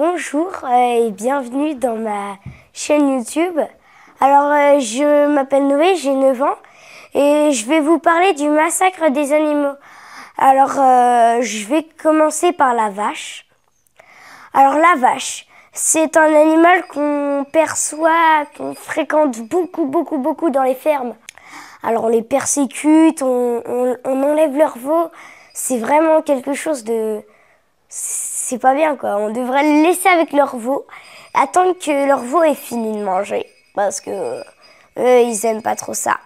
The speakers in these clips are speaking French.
Bonjour et bienvenue dans ma chaîne YouTube. Alors je m'appelle Noé, j'ai 9 ans et je vais vous parler du massacre des animaux. Alors je vais commencer par la vache. Alors la vache, c'est un animal qu'on perçoit, qu'on fréquente beaucoup dans les fermes. Alors on les persécute, on enlève leur veau, c'est vraiment quelque chose de... C'est pas bien quoi, on devrait les laisser avec leur veau, attendre que leur veau ait fini de manger, parce que eux ils aiment pas trop ça.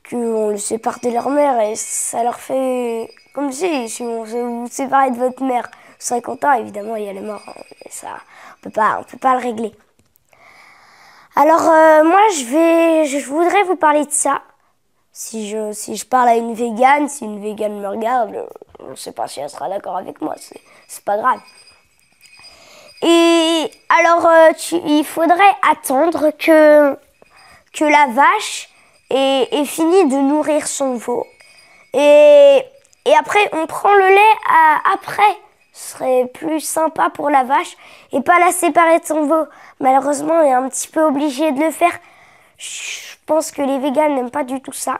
Qu'on le sépare de leur mère et ça leur fait comme si on vous séparait de votre mère. Vous serez content évidemment, il y a les morts, et ça on peut pas le régler. Alors moi je voudrais vous parler de ça. Si je parle à une végane, si une végane me regarde, je ne sais pas si elle sera d'accord avec moi, c'est pas grave. Et alors, il faudrait attendre que la vache ait fini de nourrir son veau. Et après, on prend le lait après. Ce serait plus sympa pour la vache et pas la séparer de son veau. Malheureusement, on est un petit peu obligé de le faire. Je pense que les véganes n'aiment pas du tout ça.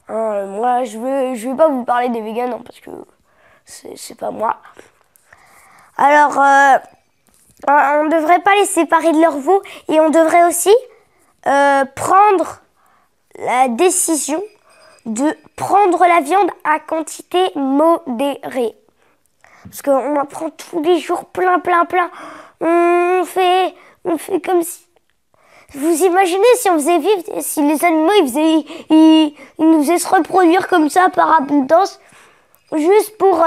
Moi, je vais pas vous parler des véganes hein, parce que c'est pas moi. Alors, on ne devrait pas les séparer de leur veau et on devrait aussi prendre la décision de prendre la viande à quantité modérée. Parce qu'on en prend tous les jours plein. On fait comme si... Vous imaginez si on faisait vivre, si les animaux ils nous faisaient se reproduire comme ça par abondance, juste pour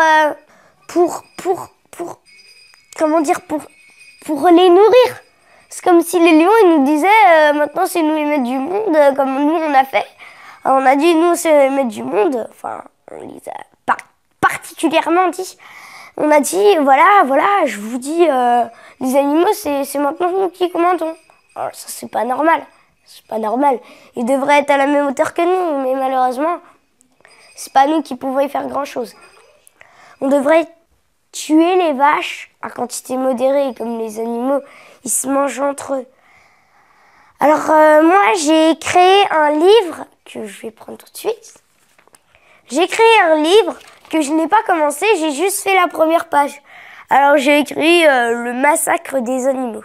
comment dire, pour les nourrir. C'est comme si les lions ils nous disaient maintenant c'est nous les maîtres du monde, comme nous on a fait. Alors, on a dit nous c'est les maîtres du monde, enfin on les a particulièrement dit. On a dit voilà, je vous dis les animaux c'est maintenant nous qui commandons. Alors ça c'est pas normal, Ils devraient être à la même hauteur que nous, mais malheureusement, c'est pas nous qui pouvons y faire grand chose. On devrait tuer les vaches à quantité modérée, comme les animaux, ils se mangent entre eux. Alors moi j'ai créé un livre, que je vais prendre tout de suite. J'ai créé un livre que je n'ai pas commencé, j'ai juste fait la première page. Alors j'ai écrit le massacre des animaux.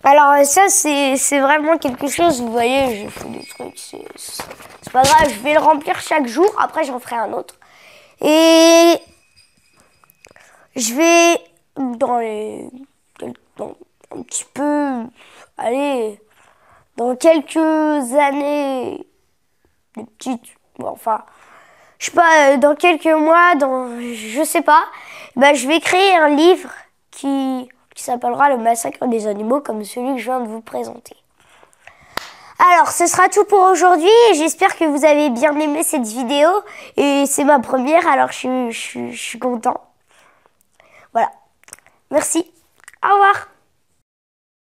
Alors ça c'est vraiment quelque chose, vous voyez, je fais des trucs, c'est pas grave, je vais le remplir chaque jour, après j'en ferai un autre. Et je vais dans un petit peu, allez, dans quelques années, des petites, bon, enfin, je sais pas, dans quelques mois, je sais pas, bah, je vais créer un livre qui s'appellera Le massacre des animaux, comme celui que je viens de vous présenter. Alors, ce sera tout pour aujourd'hui. J'espère que vous avez bien aimé cette vidéo. Et c'est ma première, alors je suis content. Voilà. Merci. Au revoir.